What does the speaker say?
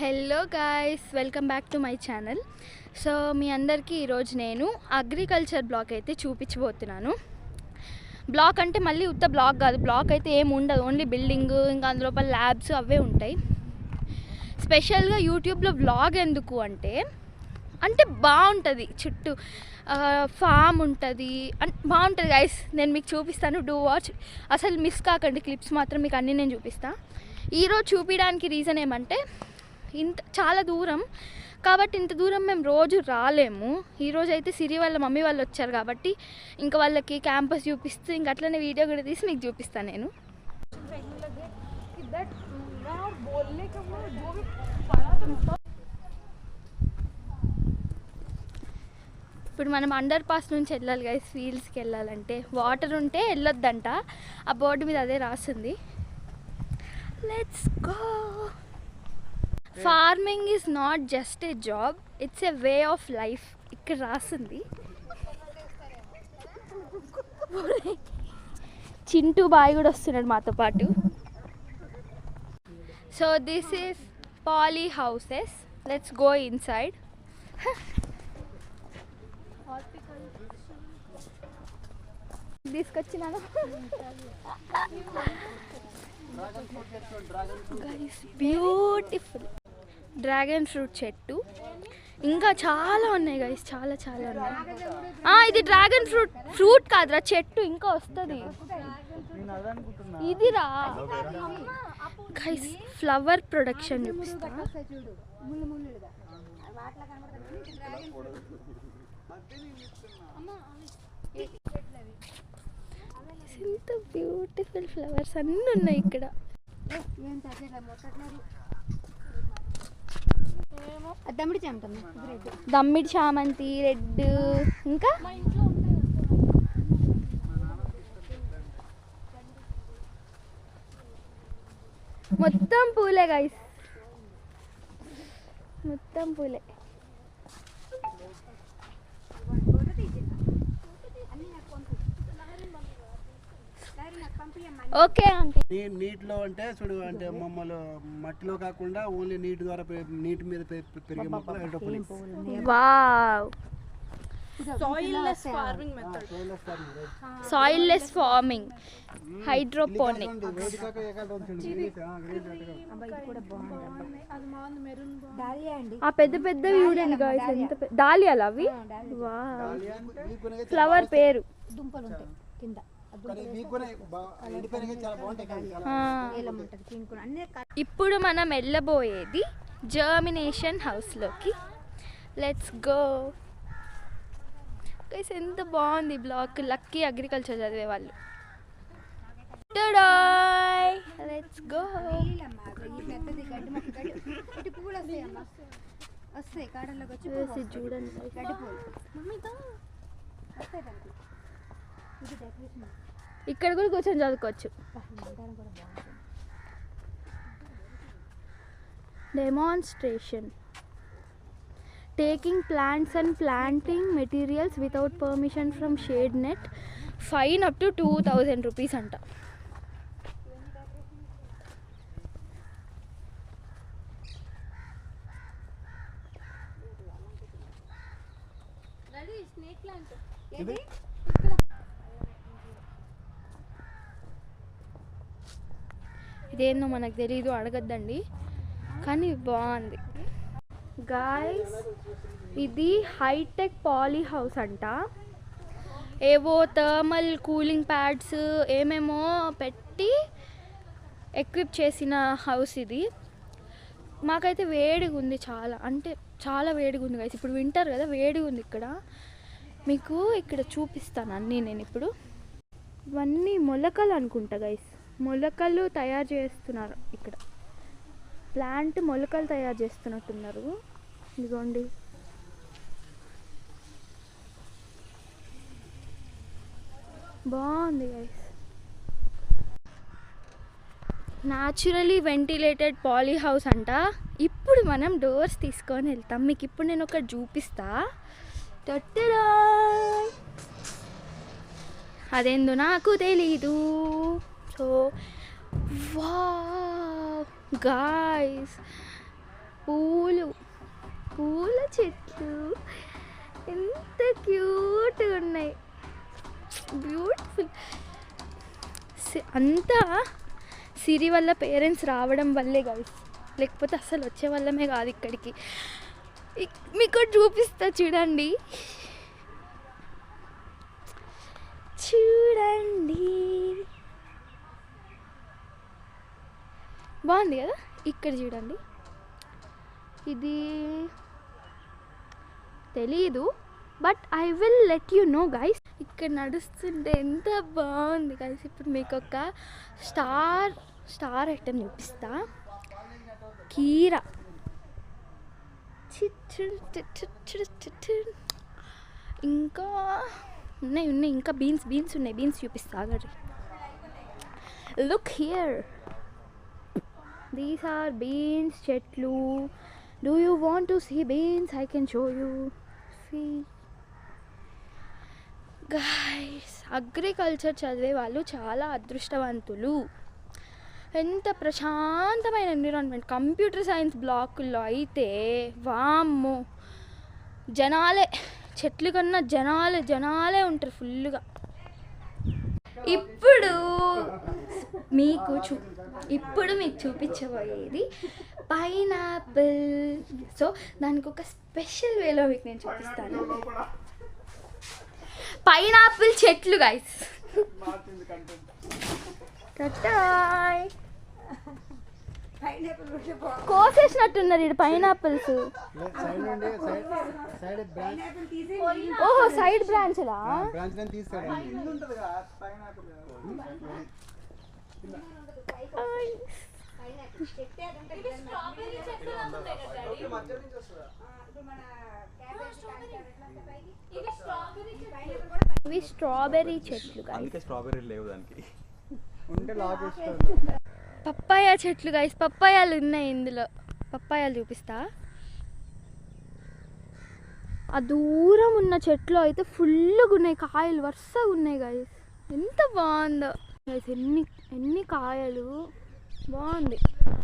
Hello guys, welcome back to my channel. So మీ అందరికీ ఈరోజు నేను అగ్రికల్చర్ బ్లాక్ అయితే చూపించబోతున్నాను. బ్లాక్ అంటే మళ్ళీ ఉత్త బ్లాక్ కాదు, బ్లాక్ అయితే ఏమి ఉండదు, ఓన్లీ బిల్డింగ్, ఇంకా అందులోపల ల్యాబ్స్ అవే ఉంటాయి. స్పెషల్గా యూట్యూబ్లో బ్లాగ్ ఎందుకు అంటే బాగుంటుంది, చుట్టూ ఫామ్ ఉంటుంది, బాగుంటుంది గైస్. నేను మీకు చూపిస్తాను, డూ వాచ్, అసలు మిస్ కాకండి. క్లిప్స్ మాత్రం మీకు అన్నీ నేను చూపిస్తాను. ఈరోజు చూపించడానికి రీజన్ ఏమంటే చాలా దూరం కాబట్టి ఇంత దూరం మేము రోజు రాలేము. ఈరోజు అయితే సిరి వాళ్ళ మమ్మీ వాళ్ళు వచ్చారు కాబట్టి ఇంకా వాళ్ళకి క్యాంపస్ చూపిస్తూ ఇంకా అట్లనే వీడియో కూడా తీసి మీకు చూపిస్తాను నేను. ఇప్పుడు మనం అండర్ పాస్ నుంచి వెళ్ళాలి గైస్. ఫీల్డ్స్కి వెళ్ళాలంటే వాటర్ ఉంటే వెళ్ళొద్దంట, ఆ బోర్డు మీద అదే రాసింది. Let's go. Farming is not just a job, it's a way of life ఇక్కడ రాసింది. చింటూ బాయ్ కూడా వస్తున్నాడు మాతో పాటు. So this is poly houses. Let's go inside. తీసుకొచ్చినాను బ్యూటిఫుల్ డ్రాగన్ ఫ్రూట్ చెట్టు, ఇంకా చాలా ఉన్నాయి గైస్, చాలా చాలా ఉన్నాయి. ఇది డ్రాగన్ ఫ్రూట్ కాదురా, చెట్టు ఇంకా వస్తుంది. ఇదిరా గైస్, ఫ్లవర్ ప్రొడక్షన్ చూపిస్తా. ఎంత బ్యూటిఫుల్ ఫ్లవర్స్ అన్నీ ఉన్నాయి ఇక్కడ. దమ్మిడి చామంతి రెడ్, ఇంకా మొత్తం పూలే గైస్, మొత్తం పూలే. Okay aunty. నీటిలో అంటే చూడు, అంటే మమ్మల్ని మట్టిలో కాకుండా ఓన్లీ నీటి ద్వారా నీటి మీద పెరిగే మొక్కలు hydroponics. Wow, soilless farming, hydroponic. ఆ పెద్ద పెద్ద చూడండి గాయ్స్, ఎంత డాలియాలు అవి. వావ్, ఫ్లవర్ పేరు. ఇప్పుడు మనం వెళ్ళబోయేది జర్మినేషన్ హౌస్లోకి. Let's go guys. ఎంత బాగుంది బ్లాక్, లక్కీ అగ్రికల్చర్ చదివే వాళ్ళు. Let's go. చూడండి ఇక్కడ కూడా కూర్చొని చదువుకోవచ్చు. Demonstration taking plants and planting materials without permission from shade net, fine up to 2000 rupees అంట. ఇదేందో మనకు తెలీదు, అడగద్దండి, కానీ బాగుంది గాయ్స్. ఇది హైటెక్ పాలీ హౌస్ అంట. ఏవో థర్మల్ కూలింగ్ ప్యాడ్స్ ఏమేమో పెట్టి ఎక్విప్ చేసిన హౌస్ ఇది. మాకైతే వేడిగా ఉంది, చాలా అంటే చాలా వేడిగా ఉంది గైస్. ఇప్పుడు వింటర్ కదా, వేడిగా ఉంది ఇక్కడ. మీకు ఇక్కడ చూపిస్తాను అన్నీ నేను ఇప్పుడు. ఇవన్నీ మొలకలు అనుకుంటా గైస్, మొలకలు తయారు చేస్తున్నారు ఇక్కడ. ప్లాంట్ మొలకలు తయారు చేస్తున్నట్టున్నారు. ఇదిగోండి, బాగుంది guys. Naturally ventilated poly house అంట. ఇప్పుడు మనం డోర్స్ తీసుకొని వెళ్తాం. మీకు ఇప్పుడు నేను ఒకటి చూపిస్తా. అదేందో నాకు తెలీదు. సో వావ్ గాయ్స్, పూల చెట్లు ఎంత క్యూట్గా ఉన్నాయి, బ్యూటిఫుల్. అంతా సిరి వల్ల పేరెంట్స్ రావడం వల్లే గైస్, లేకపోతే అసలు వచ్చే వాళ్ళమే కాదు ఇక్కడికి. మీకు చూపిస్తా చూడండి, బాగుంది కదా. ఇక్కడ చూడండి, ఇది తెలీదు but I will let you know guys. ఇక్కడ నడుస్తుంటే ఎంత బాగుంది గైస్. ఇప్పుడు మీకు ఒక స్టార్ ఐటమ్ చూపిస్తా. కీరా ఇంకా ఉన్నాయి ఇంకా బీన్స్ ఉన్నాయి. బీన్స్ చూపిస్తా ఆగండి. Look here, these are beans చెట్లు. Do you want to see beans? I can show you. See guys, agriculture చదివే వాళ్ళు చాలా అదృష్టవంతులు. ఎంత ప్రశాంతమైన ఎన్విరాన్మెంట్. కంప్యూటర్ సైన్స్ బ్లాకుల్లో అయితే వామ్మో జనాలే, చెట్లు కన్నా జనాలే ఉంటారు ఫుల్గా. ఇప్పుడు మీకు చూపించబోయేది పైనాపిల్. సో దానికి ఒక స్పెషల్ వేలో మీకు నేను చూపిస్తాను. పైనాపిల్ చెట్లు గైస్. కోసేసినట్టున్నారు ఇక్కడ పైనాపిల్స్. ఓహో సైడ్ బ్రాంచ్లా? ఇవి స్ట్రాబెర్రీ చెట్లు. స్ట్రాబెర్రీ లేవు దానికి. పప్పాయ చెట్లు గైస్, పప్పాయాలు ఉన్నాయి ఇందులో. పప్పాయాలు చూపిస్తా. ఆ దూరం ఉన్న చెట్లు అయితే ఫుల్గా ఉన్నాయి, కాయలు వరుసగా ఉన్నాయి గైస్. ఎంత బాగుందో గైస్, ఎన్ని కాయలు, బాగుంది.